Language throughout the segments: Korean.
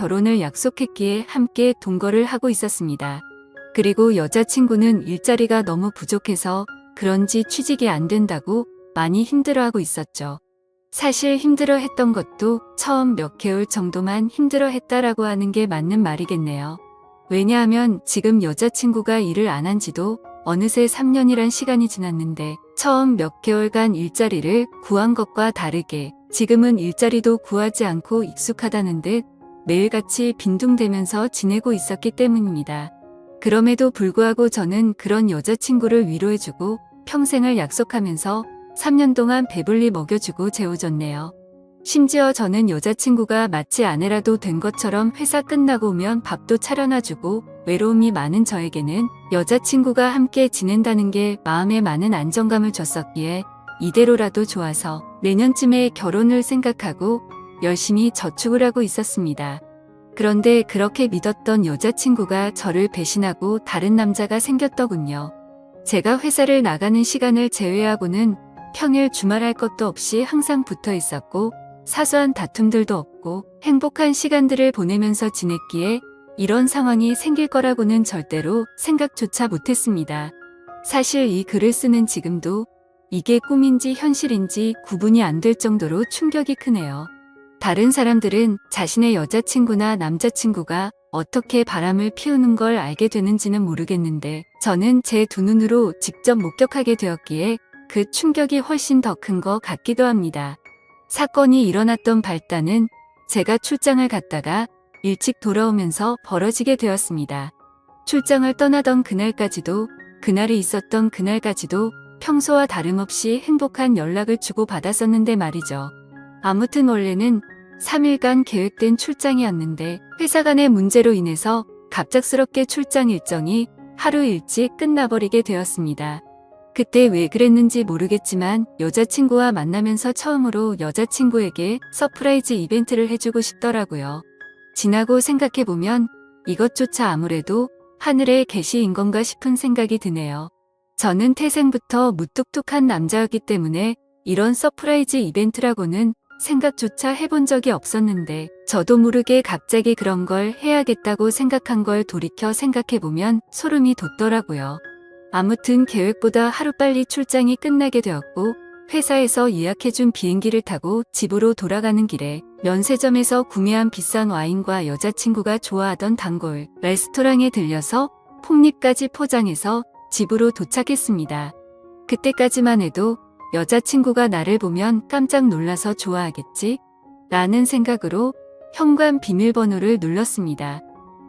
결혼을 약속했기에 함께 동거를 하고 있었습니다. 그리고 여자친구는 일자리가 너무 부족해서 그런지 취직이 안 된다고 많이 힘들어하고 있었죠. 사실 힘들어했던 것도 처음 몇 개월 정도만 힘들어했다라고 하는 게 맞는 말이겠네요. 왜냐하면 지금 여자친구가 일을 안 한 지도 어느새 3년이란 시간이 지났는데 처음 몇 개월간 일자리를 구한 것과 다르게 지금은 일자리도 구하지 않고 익숙하다는 듯 매일같이 빈둥대면서 지내고 있었기 때문입니다. 그럼에도 불구하고 저는 그런 여자친구를 위로해주고 평생을 약속하면서 3년 동안 배불리 먹여주고 재워줬네요. 심지어 저는 여자친구가 마치 아내라도 된 것처럼 회사 끝나고 오면 밥도 차려놔주고 외로움이 많은 저에게는 여자친구가 함께 지낸다는 게 마음에 많은 안정감을 줬었기에 이대로라도 좋아서 내년쯤에 결혼을 생각하고 열심히 저축을 하고 있었습니다. 그런데 그렇게 믿었던 여자친구가 저를 배신하고 다른 남자가 생겼더군요. 제가 회사를 나가는 시간을 제외하고는 평일 주말할 것도 없이 항상 붙어 있었고 사소한 다툼들도 없고 행복한 시간들을 보내면서 지냈기에 이런 상황이 생길 거라고는 절대로 생각조차 못했습니다. 사실 이 글을 쓰는 지금도 이게 꿈인지 현실인지 구분이 안 될 정도로 충격이 크네요. 다른 사람들은 자신의 여자친구나 남자친구가 어떻게 바람을 피우는 걸 알게 되는지는 모르겠는데 저는 제 두 눈으로 직접 목격하게 되었기에 그 충격이 훨씬 더 큰 것 같기도 합니다. 사건이 일어났던 발단은 제가 출장을 갔다가 일찍 돌아오면서 벌어지게 되었습니다. 출장을 떠나던 그날까지도 그날이 있었던 그날까지도 평소와 다름없이 행복한 연락을 주고받았었는데 말이죠. 아무튼 원래는 3일간 계획된 출장이었는데 회사 간의 문제로 인해서 갑작스럽게 출장 일정이 하루 일찍 끝나버리게 되었습니다. 그때 왜 그랬는지 모르겠지만 여자친구와 만나면서 처음으로 여자친구에게 서프라이즈 이벤트를 해주고 싶더라고요. 지나고 생각해보면 이것조차 아무래도 하늘의 계시인 건가 싶은 생각이 드네요. 저는 태생부터 무뚝뚝한 남자였기 때문에 이런 서프라이즈 이벤트라고는 생각조차 해본 적이 없었는데 저도 모르게 갑자기 그런 걸 해야겠다고 생각한 걸 돌이켜 생각해보면 소름이 돋더라고요. 아무튼 계획보다 하루빨리 출장이 끝나게 되었고 회사에서 예약해준 비행기를 타고 집으로 돌아가는 길에 면세점에서 구매한 비싼 와인과 여자친구가 좋아하던 단골 레스토랑에 들려서 폭립까지 포장해서 집으로 도착했습니다. 그때까지만 해도 여자친구가 나를 보면 깜짝 놀라서 좋아하겠지? 라는 생각으로 현관 비밀번호를 눌렀습니다.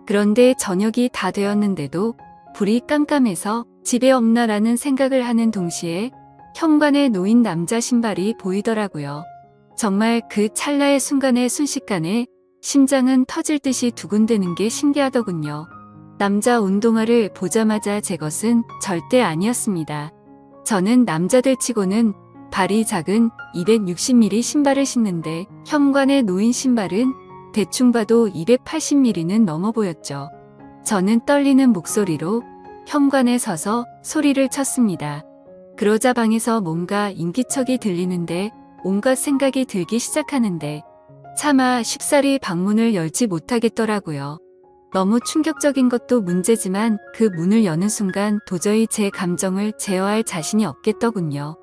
그런데 저녁이 다 되었는데도 불이 깜깜해서 집에 없나라는 생각을 하는 동시에 현관에 놓인 남자 신발이 보이더라고요. 정말 그 찰나의 순간에 순식간에 심장은 터질 듯이 두근대는 게 신기하더군요. 남자 운동화를 보자마자 제 것은 절대 아니었습니다. 저는 남자들 치고는 발이 작은 260mm 신발을 신는데 현관에 놓인 신발은 대충 봐도 280mm는 넘어 보였죠. 저는 떨리는 목소리로 현관에 서서 소리를 쳤습니다. 그러자 방에서 뭔가 인기척이 들리는데 온갖 생각이 들기 시작하는데 차마 쉽사리 방문을 열지 못하겠더라고요. 너무 충격적인 것도 문제지만 그 문을 여는 순간 도저히 제 감정을 제어할 자신이 없겠더군요.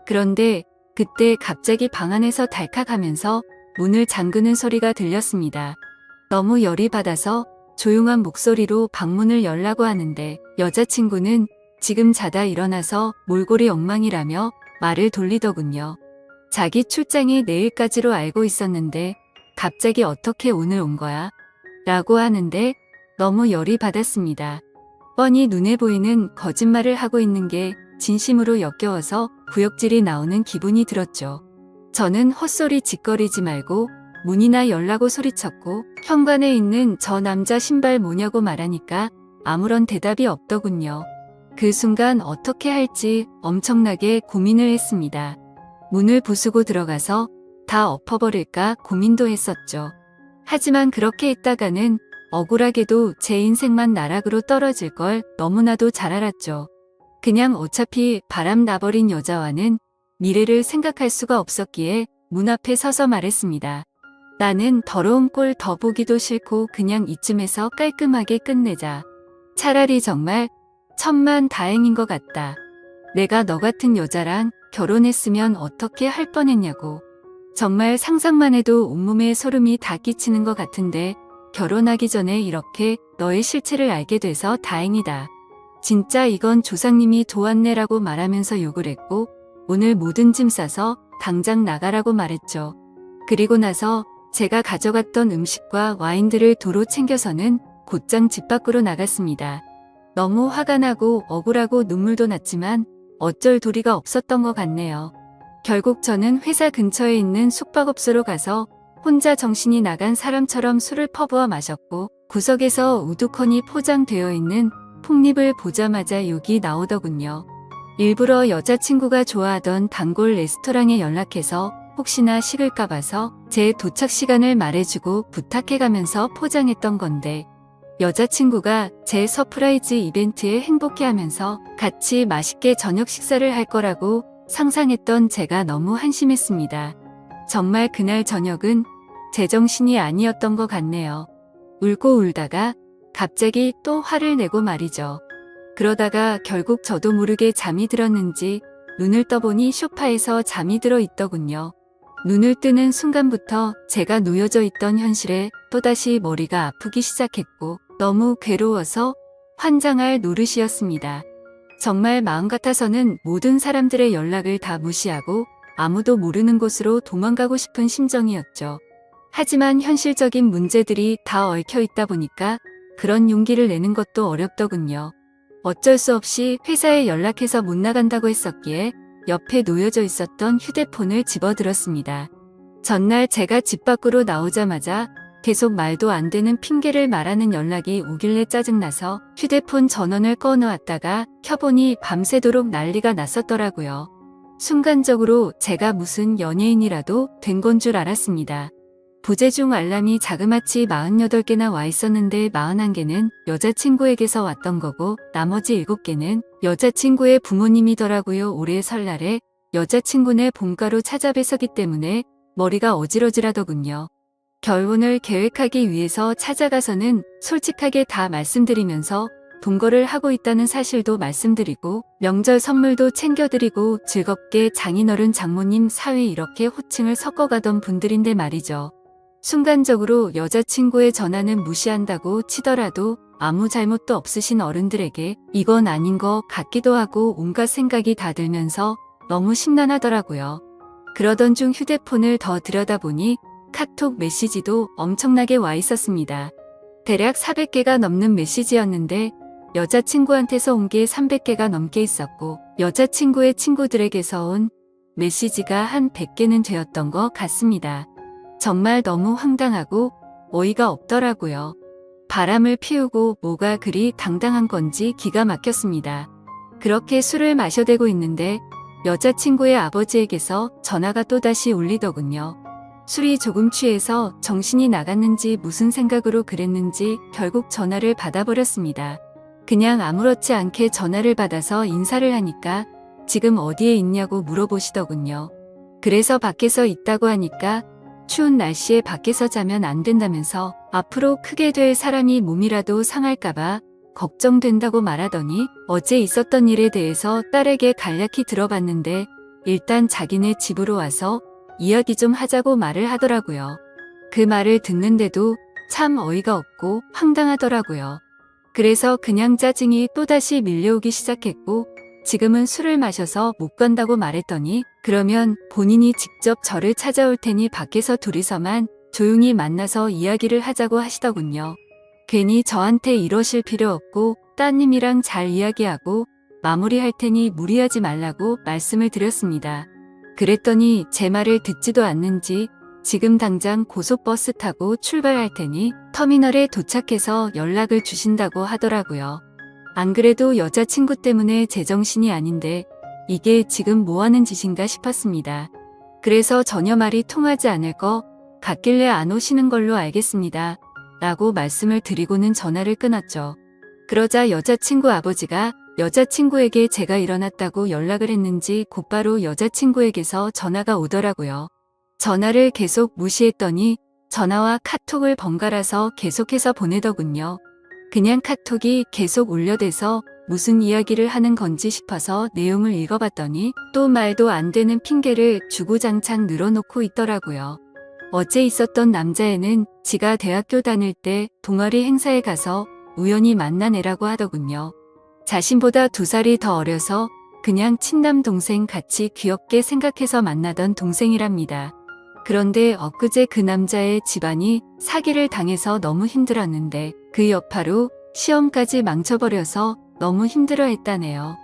그런데 그때 갑자기 방 안에서 달칵하면서 문을 잠그는 소리가 들렸습니다. 너무 열이 받아서 조용한 목소리로 방문을 열라고 하는데 여자친구는 지금 자다 일어나서 몰골이 엉망이라며 말을 돌리더군요. 자기 출장이 내일까지로 알고 있었는데 갑자기 어떻게 오늘 온 거야? 라고 하는데 너무 열이 받았습니다. 뻔히 눈에 보이는 거짓말을 하고 있는 게 진심으로 역겨워서 구역질이 나오는 기분이 들었죠. 저는 헛소리 짓거리지 말고 문이나 열라고 소리쳤고 현관에 있는 저 남자 신발 뭐냐고 말하니까 아무런 대답이 없더군요. 그 순간 어떻게 할지 엄청나게 고민을 했습니다. 문을 부수고 들어가서 다 엎어버릴까 고민도 했었죠. 하지만 그렇게 있다가는 억울하게도 제 인생만 나락으로 떨어질 걸 너무나도 잘 알았죠. 그냥 어차피 바람 나버린 여자와는 미래를 생각할 수가 없었기에 문 앞에 서서 말했습니다. 나는 더러운 꼴 더 보기도 싫고 그냥 이쯤에서 깔끔하게 끝내자. 차라리 정말 천만 다행인 것 같다. 내가 너 같은 여자랑 결혼했으면 어떻게 할 뻔했냐고. 정말 상상만 해도 온몸에 소름이 다 끼치는 것 같은데 결혼하기 전에 이렇게 너의 실체를 알게 돼서 다행이다. 진짜 이건 조상님이 도왔네라고 말하면서 욕을 했고 오늘 모든 짐 싸서 당장 나가라고 말했죠. 그리고 나서 제가 가져갔던 음식과 와인들을 도로 챙겨서는 곧장 집 밖으로 나갔습니다. 너무 화가 나고 억울하고 눈물도 났지만 어쩔 도리가 없었던 것 같네요. 결국 저는 회사 근처에 있는 숙박업소로 가서 혼자 정신이 나간 사람처럼 술을 퍼부어 마셨고 구석에서 우두커니 포장되어 있는 폭립을 보자마자 욕이 나오더군요. 일부러 여자친구가 좋아하던 단골 레스토랑에 연락해서 혹시나 식을까 봐서 제 도착 시간을 말해주고 부탁해가면서 포장했던 건데 여자친구가 제 서프라이즈 이벤트에 행복해하면서 같이 맛있게 저녁 식사를 할 거라고 상상했던 제가 너무 한심했습니다. 정말 그날 저녁은 제정신이 아니었던 것 같네요. 울고 울다가 갑자기 또 화를 내고 말이죠. 그러다가 결국 저도 모르게 잠이 들었는지 눈을 떠보니 소파에서 잠이 들어 있더군요. 눈을 뜨는 순간부터 제가 놓여져 있던 현실에 또다시 머리가 아프기 시작했고 너무 괴로워서 환장할 노릇이었습니다. 정말 마음 같아서는 모든 사람들의 연락을 다 무시하고 아무도 모르는 곳으로 도망가고 싶은 심정이었죠. 하지만 현실적인 문제들이 다 얽혀 있다 보니까 그런 용기를 내는 것도 어렵더군요. 어쩔 수 없이 회사에 연락해서 못 나간다고 했었기에 옆에 놓여져 있었던 휴대폰을 집어들었습니다. 전날 제가 집 밖으로 나오자마자 계속 말도 안 되는 핑계를 말하는 연락이 오길래 짜증나서 휴대폰 전원을 꺼놓았다가 켜보니 밤새도록 난리가 났었더라고요. 순간적으로 제가 무슨 연예인이라도 된 건 줄 알았습니다. 부재중 알람이 자그마치 48개나 와 있었는데 41개는 여자친구에게서 왔던 거고 나머지 7개는 여자친구의 부모님이더라고요. 올해 설날에 여자친구네 본가로 찾아뵈서기 때문에 머리가 어질어질하더군요. 결혼을 계획하기 위해서 찾아가서는 솔직하게 다 말씀드리면서 동거를 하고 있다는 사실도 말씀드리고 명절 선물도 챙겨드리고 즐겁게 장인어른 장모님 사위 이렇게 호칭을 섞어가던 분들인데 말이죠. 순간적으로 여자친구의 전화는 무시한다고 치더라도 아무 잘못도 없으신 어른들에게 이건 아닌 것 같기도 하고 온갖 생각이 다 들면서 너무 심란하더라고요. 그러던 중 휴대폰을 더 들여다보니 카톡 메시지도 엄청나게 와 있었습니다. 대략 400개가 넘는 메시지였는데 여자친구한테서 온 게 300개가 넘게 있었고 여자친구의 친구들에게서 온 메시지가 한 100개는 되었던 것 같습니다. 정말 너무 황당하고 어이가 없더라고요. 바람을 피우고 뭐가 그리 당당한 건지 기가 막혔습니다. 그렇게 술을 마셔대고 있는데 여자친구의 아버지에게서 전화가 또다시 울리더군요. 술이 조금 취해서 정신이 나갔는지 무슨 생각으로 그랬는지 결국 전화를 받아버렸습니다. 그냥 아무렇지 않게 전화를 받아서 인사를 하니까 지금 어디에 있냐고 물어보시더군요. 그래서 밖에서 있다고 하니까 추운 날씨에 밖에서 자면 안 된다면서 앞으로 크게 될 사람이 몸이라도 상할까봐 걱정된다고 말하더니 어제 있었던 일에 대해서 딸에게 간략히 들어봤는데 일단 자기네 집으로 와서 이야기 좀 하자고 말을 하더라고요. 그 말을 듣는데도 참 어이가 없고 황당하더라고요. 그래서 그냥 짜증이 또다시 밀려오기 시작했고 지금은 술을 마셔서 못 간다고 말했더니 그러면 본인이 직접 저를 찾아올 테니 밖에서 둘이서만 조용히 만나서 이야기를 하자고 하시더군요. 괜히 저한테 이러실 필요 없고 따님이랑 잘 이야기하고 마무리할 테니 무리하지 말라고 말씀을 드렸습니다. 그랬더니 제 말을 듣지도 않는지 지금 당장 고속버스 타고 출발할 테니 터미널에 도착해서 연락을 주신다고 하더라고요. 안 그래도 여자친구 때문에 제정신이 아닌데 이게 지금 뭐하는 짓인가 싶었습니다. 그래서 전혀 말이 통하지 않을 것 같길래 안 오시는 걸로 알겠습니다. 라고 말씀을 드리고는 전화를 끊었죠. 그러자 여자친구 아버지가 여자친구에게 제가 일어났다고 연락을 했는지 곧바로 여자친구에게서 전화가 오더라고요. 전화를 계속 무시했더니 전화와 카톡을 번갈아서 계속해서 보내더군요. 그냥 카톡이 계속 울려대서 무슨 이야기를 하는 건지 싶어서 내용을 읽어봤더니 또 말도 안 되는 핑계를 주구장창 늘어놓고 있더라고요. 어제 있었던 남자애는 지가 대학교 다닐 때 동아리 행사에 가서 우연히 만난 애라고 하더군요. 자신보다 2살이 더 어려서 그냥 친남 동생 같이 귀엽게 생각해서 만나던 동생이랍니다. 그런데 엊그제 그 남자의 집안이 사기를 당해서 너무 힘들었는데 그 여파로 시험까지 망쳐버려서 너무 힘들어했다네요.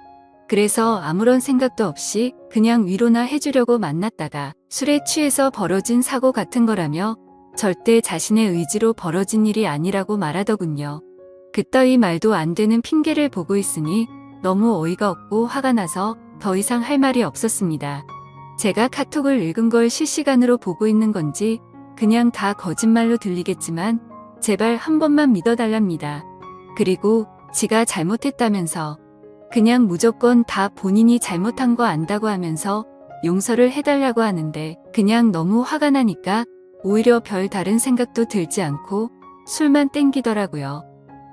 그래서 아무런 생각도 없이 그냥 위로나 해주려고 만났다가 술에 취해서 벌어진 사고 같은 거라며 절대 자신의 의지로 벌어진 일이 아니라고 말하더군요. 그따위 말도 안 되는 핑계를 보고 있으니 너무 어이가 없고 화가 나서 더 이상 할 말이 없었습니다. 제가 카톡을 읽은 걸 실시간으로 보고 있는 건지 그냥 다 거짓말로 들리겠지만 제발 한 번만 믿어달랍니다. 그리고 지가 잘못했다면서 그냥 무조건 다 본인이 잘못한 거 안다고 하면서 용서를 해달라고 하는데 그냥 너무 화가 나니까 오히려 별 다른 생각도 들지 않고 술만 땡기더라고요.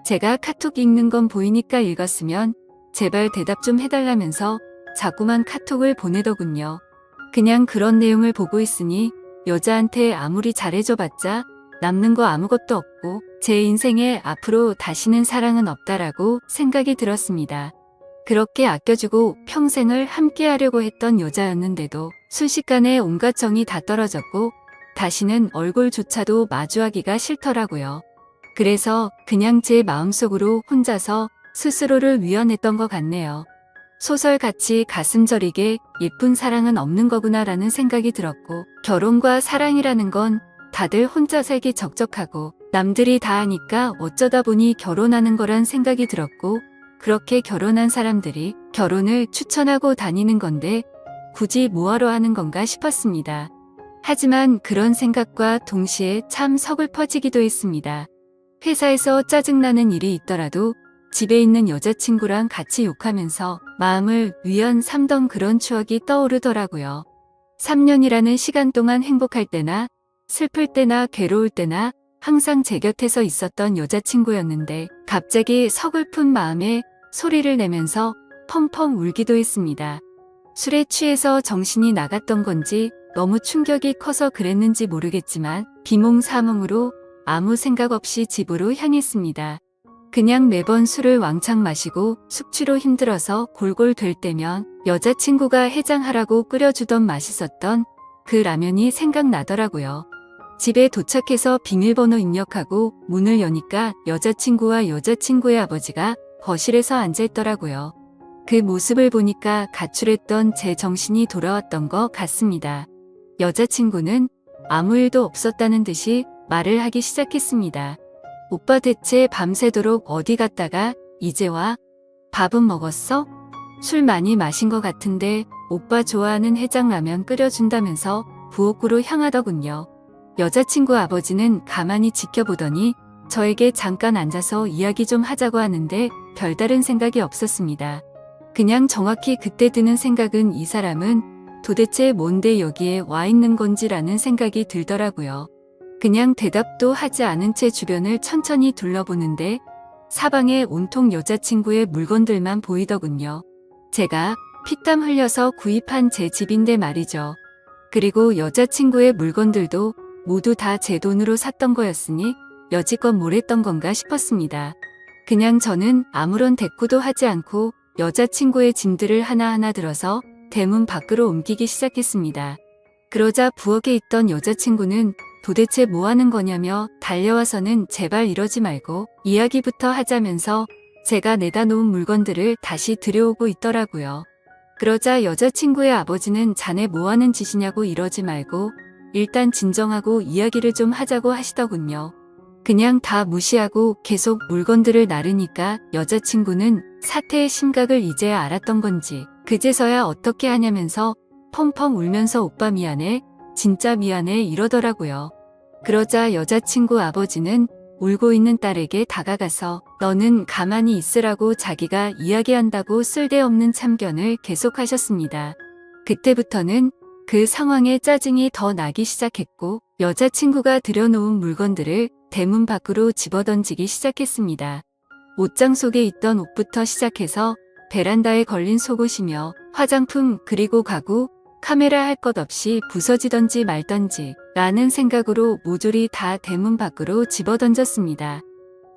제가 카톡 읽는 건 보이니까 읽었으면 제발 대답 좀 해달라면서 자꾸만 카톡을 보내더군요. 그냥 그런 내용을 보고 있으니 여자한테 아무리 잘해줘봤자 남는 거 아무것도 없고 제 인생에 앞으로 다시는 사랑은 없다라고 생각이 들었습니다. 그렇게 아껴주고 평생을 함께하려고 했던 여자였는데도 순식간에 온갖 정이 다 떨어졌고 다시는 얼굴조차도 마주하기가 싫더라고요. 그래서 그냥 제 마음속으로 혼자서 스스로를 위안했던 것 같네요. 소설같이 가슴 저리게 예쁜 사랑은 없는 거구나라는 생각이 들었고 결혼과 사랑이라는 건 다들 혼자 살기 적적하고 남들이 다 하니까 어쩌다 보니 결혼하는 거란 생각이 들었고 그렇게 결혼한 사람들이 결혼을 추천하고 다니는 건데 굳이 뭐하러 하는 건가 싶었습니다. 하지만 그런 생각과 동시에 참 서글퍼지기도 했습니다. 회사에서 짜증나는 일이 있더라도 집에 있는 여자친구랑 같이 욕하면서 마음을 위안 삼던 그런 추억이 떠오르더라고요. 3년이라는 시간 동안 행복할 때나 슬플 때나 괴로울 때나 항상 제 곁에서 있었던 여자친구였는데 갑자기 서글픈 마음에 소리를 내면서 펑펑 울기도 했습니다. 술에 취해서 정신이 나갔던 건지 너무 충격이 커서 그랬는지 모르겠지만 비몽사몽으로 아무 생각 없이 집으로 향했습니다. 그냥 매번 술을 왕창 마시고 숙취로 힘들어서 골골 될 때면 여자친구가 해장하라고 끓여주던 맛있었던 그 라면이 생각나더라고요. 집에 도착해서 비밀번호 입력하고 문을 여니까 여자친구와 여자친구의 아버지가 거실에서 앉아있더라고요. 그 모습을 보니까 가출했던 제 정신이 돌아왔던 것 같습니다. 여자친구는 아무 일도 없었다는 듯이 말을 하기 시작했습니다. 오빠 대체 밤새도록 어디 갔다가 이제 와? 밥은 먹었어? 술 많이 마신 것 같은데 오빠 좋아하는 해장라면 끓여준다면서 부엌으로 향하더군요. 여자친구 아버지는 가만히 지켜보더니 저에게 잠깐 앉아서 이야기 좀 하자고 하는데 별다른 생각이 없었습니다. 그냥 정확히 그때 드는 생각은 이 사람은 도대체 뭔데 여기에 와 있는 건지라는 생각이 들더라고요. 그냥 대답도 하지 않은 채 주변을 천천히 둘러보는데 사방에 온통 여자친구의 물건들만 보이더군요. 제가 피땀 흘려서 구입한 제 집인데 말이죠. 그리고 여자친구의 물건들도 모두 다 제 돈으로 샀던 거였으니 여지껏 뭘 했던 건가 싶었습니다. 그냥 저는 아무런 대꾸도 하지 않고 여자친구의 짐들을 하나하나 들어서 대문 밖으로 옮기기 시작했습니다. 그러자 부엌에 있던 여자친구는 도대체 뭐 하는 거냐며 달려와서는 제발 이러지 말고 이야기부터 하자면서 제가 내다 놓은 물건들을 다시 들여오고 있더라고요. 그러자 여자친구의 아버지는 자네 뭐 하는 짓이냐고 이러지 말고 일단 진정하고 이야기를 좀 하자고 하시더군요. 그냥 다 무시하고 계속 물건들을 나르니까 여자친구는 사태의 심각을 이제야 알았던 건지 그제서야 어떻게 하냐면서 펑펑 울면서 오빠 미안해, 진짜 미안해 이러더라고요. 그러자 여자친구 아버지는 울고 있는 딸에게 다가가서 너는 가만히 있으라고 자기가 이야기한다고 쓸데없는 참견을 계속하셨습니다. 그때부터는 그 상황에 짜증이 더 나기 시작했고 여자친구가 들여놓은 물건들을 대문 밖으로 집어던지기 시작했습니다. 옷장 속에 있던 옷부터 시작해서 베란다에 걸린 속옷이며 화장품 그리고 가구, 카메라 할 것 없이 부서지던지 말던지 라는 생각으로 모조리 다 대문 밖으로 집어던졌습니다.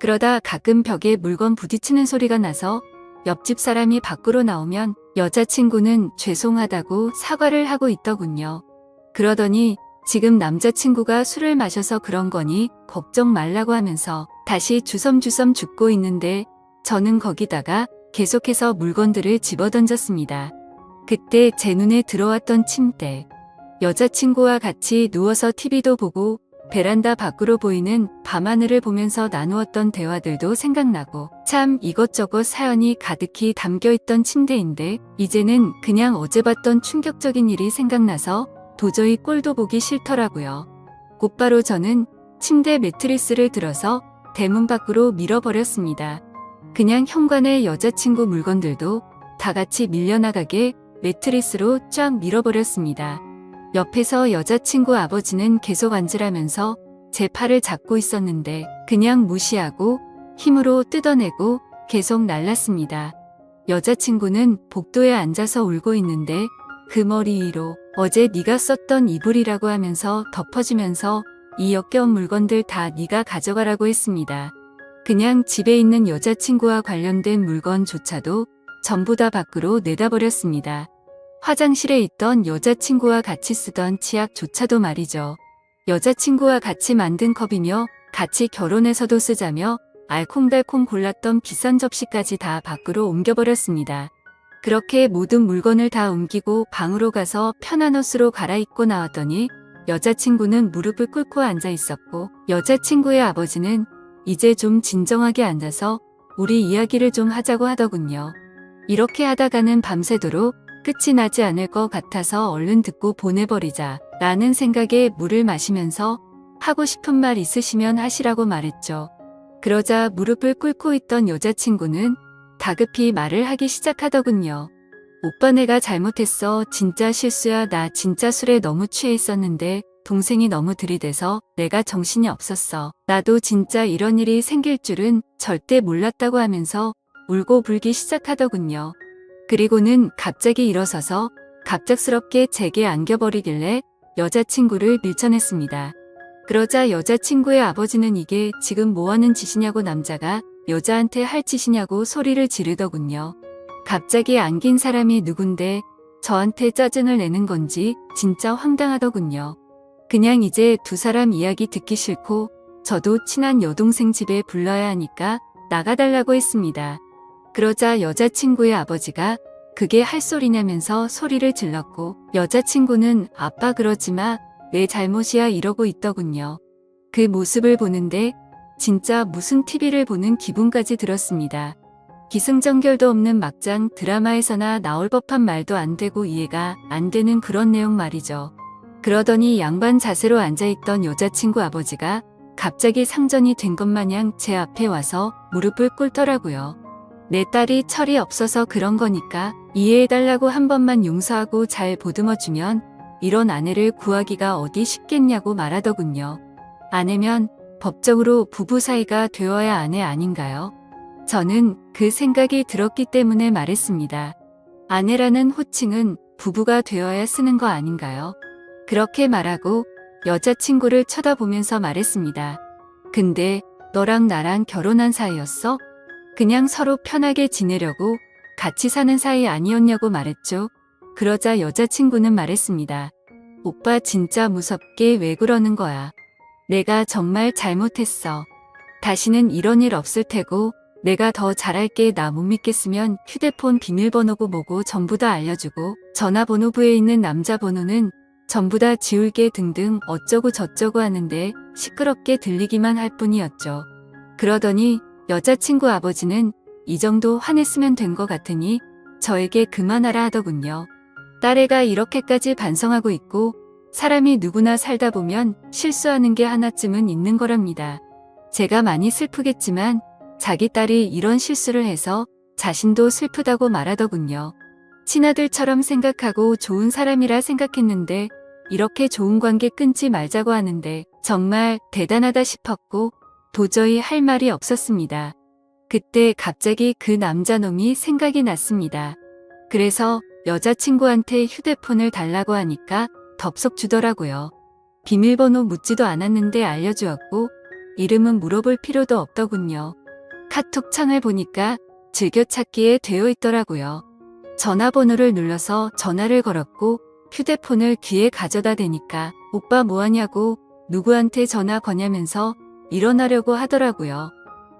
그러다 가끔 벽에 물건 부딪히는 소리가 나서 옆집 사람이 밖으로 나오면 여자친구는 죄송하다고 사과를 하고 있더군요. 그러더니 지금 남자친구가 술을 마셔서 그런 거니 걱정 말라고 하면서 다시 주섬주섬 죽고 있는데 저는 거기다가 계속해서 물건들을 집어던졌습니다. 그때 제 눈에 들어왔던 침대. 여자친구와 같이 누워서 TV도 보고 베란다 밖으로 보이는 밤하늘을 보면서 나누었던 대화들도 생각나고 참 이것저것 사연이 가득히 담겨있던 침대인데 이제는 그냥 어제 봤던 충격적인 일이 생각나서 도저히 꼴도 보기 싫더라고요. 곧바로 저는 침대 매트리스를 들어서 대문 밖으로 밀어버렸습니다. 그냥 현관의 여자친구 물건들도 다 같이 밀려나가게 매트리스로 쫙 밀어버렸습니다. 옆에서 여자친구 아버지는 계속 앉으라면서 제 팔을 잡고 있었는데 그냥 무시하고 힘으로 뜯어내고 계속 날랐습니다. 여자친구는 복도에 앉아서 울고 있는데 그 머리 위로 어제 네가 썼던 이불이라고 하면서 덮어주면서 이 역겨운 물건들 다 네가 가져가라고 했습니다. 그냥 집에 있는 여자친구와 관련된 물건조차도 전부 다 밖으로 내다버렸습니다. 화장실에 있던 여자친구와 같이 쓰던 치약조차도 말이죠. 여자친구와 같이 만든 컵이며 같이 결혼해서도 쓰자며 알콩달콩 골랐던 비싼 접시까지 다 밖으로 옮겨버렸습니다. 그렇게 모든 물건을 다 옮기고 방으로 가서 편한 옷으로 갈아입고 나왔더니 여자친구는 무릎을 꿇고 앉아 있었고 여자친구의 아버지는 이제 좀 진정하게 앉아서 우리 이야기를 좀 하자고 하더군요. 이렇게 하다가는 밤새도록 끝이 나지 않을 것 같아서 얼른 듣고 보내버리자 라는 생각에 물을 마시면서 하고 싶은 말 있으시면 하시라고 말했죠. 그러자 무릎을 꿇고 있던 여자친구는 다급히 말을 하기 시작하더군요. 오빠 내가 잘못했어. 진짜 실수야. 나 진짜 술에 너무 취해 있었는데 동생이 너무 들이대서 내가 정신이 없었어. 나도 진짜 이런 일이 생길 줄은 절대 몰랐다고 하면서 울고 불기 시작하더군요. 그리고는 갑자기 일어서서 갑작스럽게 제게 안겨버리길래 여자친구를 밀쳐냈습니다. 그러자 여자친구의 아버지는 이게 지금 뭐하는 짓이냐고 남자가 여자한테 할 짓이냐고 소리를 지르더군요. 갑자기 안긴 사람이 누군데 저한테 짜증을 내는 건지 진짜 황당하더군요. 그냥 이제 두 사람 이야기 듣기 싫고 저도 친한 여동생 집에 불러야 하니까 나가달라고 했습니다. 그러자 여자친구의 아버지가 그게 할 소리냐면서 소리를 질렀고 여자친구는 아빠 그러지 마. 내 잘못이야 이러고 있더군요. 그 모습을 보는데 진짜 무슨 TV를 보는 기분까지 들었습니다. 기승전결도 없는 막장 드라마에서나 나올 법한 말도 안 되고 이해가 안 되는 그런 내용 말이죠. 그러더니 양반 자세로 앉아있던 여자친구 아버지가 갑자기 상전이 된 것 마냥 제 앞에 와서 무릎을 꿇더라고요. 내 딸이 철이 없어서 그런 거니까 이해해달라고 한 번만 용서하고 잘 보듬어주면 이런 아내를 구하기가 어디 쉽겠냐고 말하더군요. 아내면 법적으로 부부 사이가 되어야 아내 아닌가요? 저는 그 생각이 들었기 때문에 말했습니다. 아내라는 호칭은 부부가 되어야 쓰는 거 아닌가요? 그렇게 말하고 여자친구를 쳐다보면서 말했습니다. 근데 너랑 나랑 결혼한 사이였어? 그냥 서로 편하게 지내려고 같이 사는 사이 아니었냐고 말했죠. 그러자 여자친구는 말했습니다. 오빠 진짜 무섭게 왜 그러는 거야. 내가 정말 잘못했어. 다시는 이런 일 없을 테고 내가 더 잘할게. 나 못 믿겠으면 휴대폰 비밀번호고 뭐고 전부 다 알려주고 전화번호부에 있는 남자 번호는 전부 다 지울게 등등 어쩌고 저쩌고 하는데 시끄럽게 들리기만 할 뿐이었죠. 그러더니 여자친구 아버지는 이 정도 화냈으면 된 것 같으니 저에게 그만하라 하더군요. 딸애가 이렇게까지 반성하고 있고 사람이 누구나 살다 보면 실수하는 게 하나쯤은 있는 거랍니다. 제가 많이 슬프겠지만 자기 딸이 이런 실수를 해서 자신도 슬프다고 말하더군요. 친아들처럼 생각하고 좋은 사람이라 생각했는데 이렇게 좋은 관계 끊지 말자고 하는데 정말 대단하다 싶었고 도저히 할 말이 없었습니다. 그때 갑자기 그 남자놈이 생각이 났습니다. 그래서 여자친구한테 휴대폰을 달라고 하니까 덥석 주더라고요. 비밀번호 묻지도 않았는데 알려주었고 이름은 물어볼 필요도 없더군요. 카톡 창을 보니까 즐겨찾기에 되어 있더라고요. 전화번호를 눌러서 전화를 걸었고 휴대폰을 귀에 가져다 대니까 오빠 뭐하냐고 누구한테 전화 거냐면서 일어나려고 하더라고요.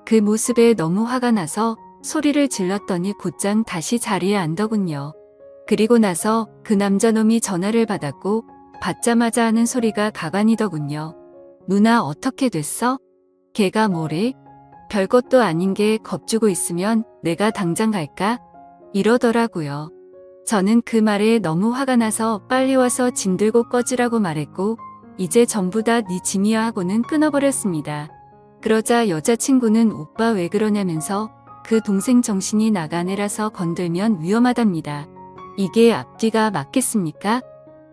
그 모습에 너무 화가 나서 소리를 질렀더니 곧장 다시 자리에 앉더군요. 그리고 나서 그 남자놈이 전화를 받았고 받자마자 하는 소리가 가관이더군요. 누나 어떻게 됐어? 걔가 뭐래? 별것도 아닌 게 겁주고 있으면 내가 당장 갈까? 이러더라고요. 저는 그 말에 너무 화가 나서 빨리 와서 짐 들고 꺼지라고 말했고 이제 전부 다 네 짐이야 하고는 끊어버렸습니다. 그러자 여자친구는 오빠 왜 그러냐면서 그 동생 정신이 나간 애라서 건들면 위험하답니다. 이게 앞뒤가 맞겠습니까?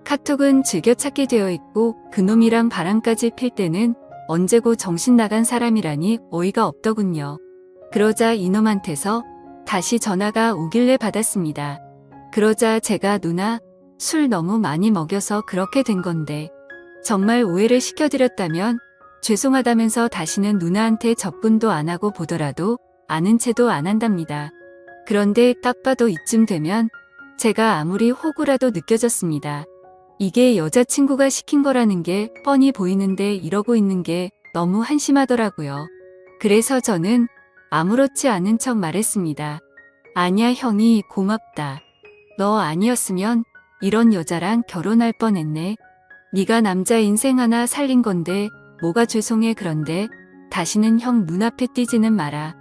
카톡은 즐겨찾기 되어 있고 그놈이랑 바람까지 필 때는 언제고 정신 나간 사람이라니 어이가 없더군요. 그러자 이놈한테서 다시 전화가 오길래 받았습니다. 그러자 제가 누나 술 너무 많이 먹여서 그렇게 된 건데 정말 오해를 시켜드렸다면 죄송하다면서 다시는 누나한테 접근도 안 하고 보더라도 아는 체도 안 한답니다. 그런데 딱 봐도 이쯤 되면 제가 아무리 호구라도 느껴졌습니다. 이게 여자친구가 시킨 거라는 게 뻔히 보이는데 이러고 있는 게 너무 한심하더라고요. 그래서 저는 아무렇지 않은 척 말했습니다. 아니야 형이 고맙다. 너 아니었으면 이런 여자랑 결혼할 뻔했네. 네가 남자 인생 하나 살린 건데 뭐가 죄송해. 그런데 다시는 형 눈앞에 띄지는 마라.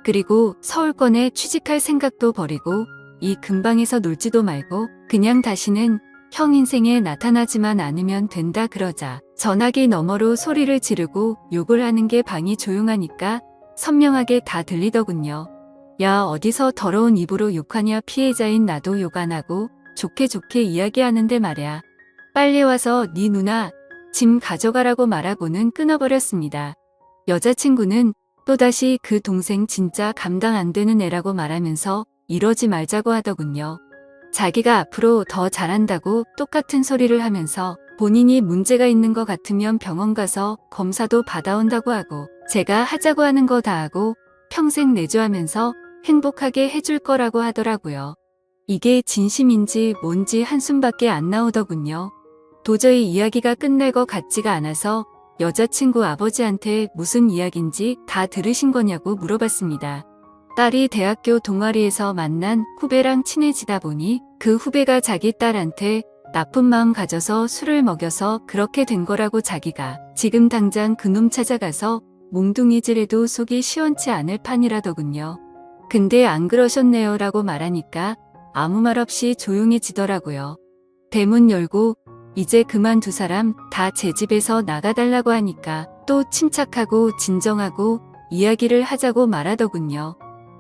그리고 서울권에 취직할 생각도 버리고 이 근방에서 놀지도 말고 그냥 다시는 형 인생에 나타나지만 않으면 된다. 그러자 전화기 너머로 소리를 지르고 욕을 하는 게 방이 조용하니까 선명하게 다 들리더군요. 야 어디서 더러운 입으로 욕하냐. 피해자인 나도 욕 안 하고 좋게 좋게 이야기하는데 말야. 빨리 와서 네 누나 짐 가져가라고 말하고는 끊어버렸습니다. 여자친구는 또다시 그 동생 진짜 감당 안 되는 애라고 말하면서 이러지 말자고 하더군요. 자기가 앞으로 더 잘한다고 똑같은 소리를 하면서 본인이 문제가 있는 것 같으면 병원 가서 검사도 받아온다고 하고 제가 하자고 하는 거 다 하고 평생 내조하면서 행복하게 해줄 거라고 하더라고요. 이게 진심인지 뭔지 한숨밖에 안 나오더군요. 도저히 이야기가 끝날 것 같지가 않아서 여자친구 아버지한테 무슨 이야기인지 다 들으신 거냐고 물어봤습니다. 딸이 대학교 동아리에서 만난 후배랑 친해지다 보니 그 후배가 자기 딸한테 나쁜 마음 가져서 술을 먹여서 그렇게 된 거라고 자기가 지금 당장 그놈 찾아가서 몽둥이질해도 속이 시원치 않을 판이라더군요. 근데 안 그러셨네요 라고 말하니까 아무 말 없이 조용해지더라고요. 대문 열고 이제 그만 두 사람 다 제 집에서 나가달라고 하니까 또 침착하고 진정하고 이야기를 하자고 말하더군요.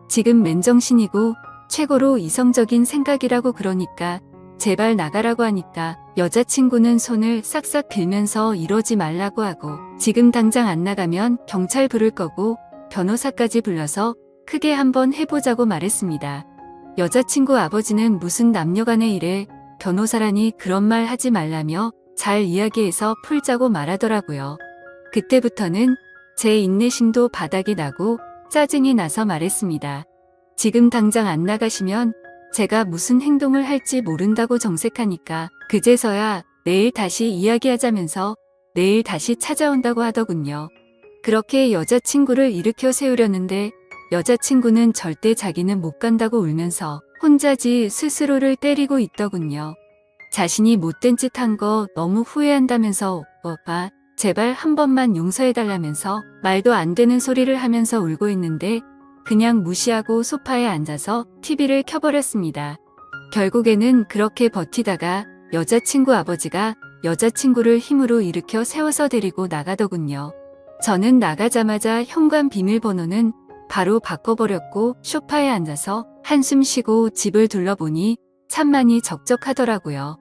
지금 맨정신이고 최고로 이성적인 생각이라고 그러니까 제발 나가라고 하니까 여자친구는 손을 싹싹 빌면서 이러지 말라고 하고 지금 당장 안 나가면 경찰 부를 거고 변호사까지 불러서 크게 한번 해보자고 말했습니다. 여자친구 아버지는 무슨 남녀간의 일에 변호사라니 그런 말 하지 말라며 잘 이야기해서 풀자고 말하더라고요. 그때부터는 제 인내심도 바닥이 나고 짜증이 나서 말했습니다. 지금 당장 안 나가시면 제가 무슨 행동을 할지 모른다고 정색하니까 그제서야 내일 다시 이야기하자면서 내일 다시 찾아온다고 하더군요. 그렇게 여자친구를 일으켜 세우려는데 여자친구는 절대 자기는 못 간다고 울면서 혼자지 스스로를 때리고 있더군요. 자신이 못된 짓 한 거 너무 후회한다면서 오빠 제발 한 번만 용서해달라면서 말도 안 되는 소리를 하면서 울고 있는데 그냥 무시하고 소파에 앉아서 TV를 켜버렸습니다. 결국에는 그렇게 버티다가 여자친구 아버지가 여자친구를 힘으로 일으켜 세워서 데리고 나가더군요. 저는 나가자마자 현관 비밀번호는 바로 바꿔버렸고 소파에 앉아서 한숨 쉬고 집을 둘러보니 참 많이 적적하더라고요.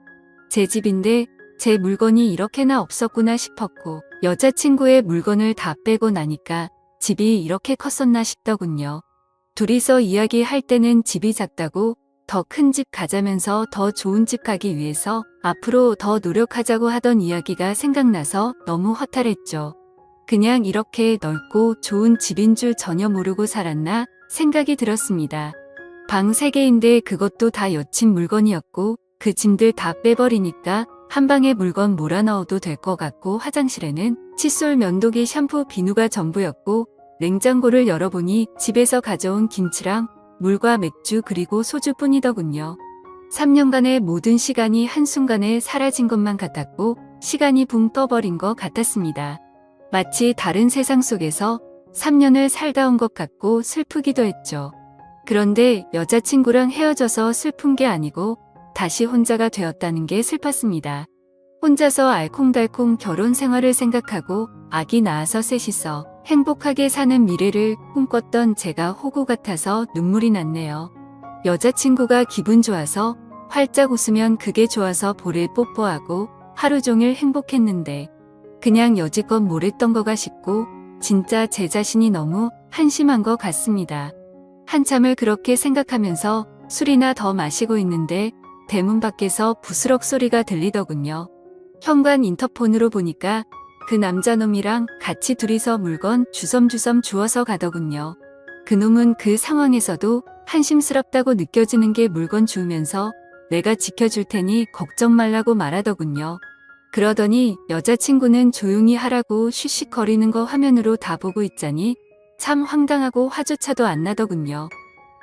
제 집인데 제 물건이 이렇게나 없었구나 싶었고 여자친구의 물건을 다 빼고 나니까 집이 이렇게 컸었나 싶더군요. 둘이서 이야기할 때는 집이 작다고 더 큰 집 가자면서 더 좋은 집 가기 위해서 앞으로 더 노력하자고 하던 이야기가 생각나서 너무 허탈했죠. 그냥 이렇게 넓고 좋은 집인 줄 전혀 모르고 살았나 생각이 들었습니다. 방 3개인데 그것도 다 여친 물건이었고 그 짐들 다 빼버리니까 한 방에 물건 몰아넣어도 될 것 같고 화장실에는 칫솔, 면도기, 샴푸, 비누가 전부였고 냉장고를 열어보니 집에서 가져온 김치랑 물과 맥주 그리고 소주뿐이더군요. 3년간의 모든 시간이 한순간에 사라진 것만 같았고 시간이 붕 떠버린 것 같았습니다. 마치 다른 세상 속에서 3년을 살다 온 것 같고 슬프기도 했죠. 그런데 여자친구랑 헤어져서 슬픈 게 아니고 다시 혼자가 되었다는 게 슬펐습니다. 혼자서 알콩달콩 결혼 생활을 생각하고 아기 낳아서 셋이서 행복하게 사는 미래를 꿈꿨던 제가 호구 같아서 눈물이 났네요. 여자친구가 기분 좋아서 활짝 웃으면 그게 좋아서 볼을 뽀뽀하고 하루 종일 행복했는데 그냥 여지껏 뭘 했던 거가 싶고 진짜 제 자신이 너무 한심한 것 같습니다. 한참을 그렇게 생각하면서 술이나 더 마시고 있는데 대문 밖에서 부스럭 소리가 들리더군요. 현관 인터폰으로 보니까 그 남자놈이랑 같이 둘이서 물건 주섬주섬 주워서 가더군요. 그놈은 그 상황에서도 한심스럽다고 느껴지는 게 물건 주우면서 내가 지켜줄 테니 걱정 말라고 말하더군요. 그러더니 여자친구는 조용히 하라고 쉿쉿거리는 거 화면으로 다 보고 있자니 참 황당하고 화조차도 안 나더군요.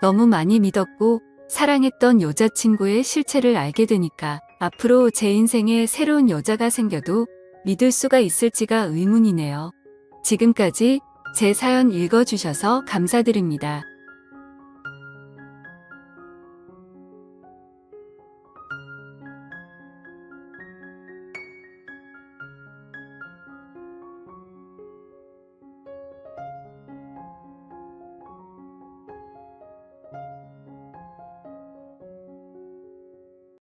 너무 많이 믿었고 사랑했던 여자친구의 실체를 알게 되니까 앞으로 제 인생에 새로운 여자가 생겨도 믿을 수가 있을지가 의문이네요. 지금까지 제 사연 읽어주셔서 감사드립니다.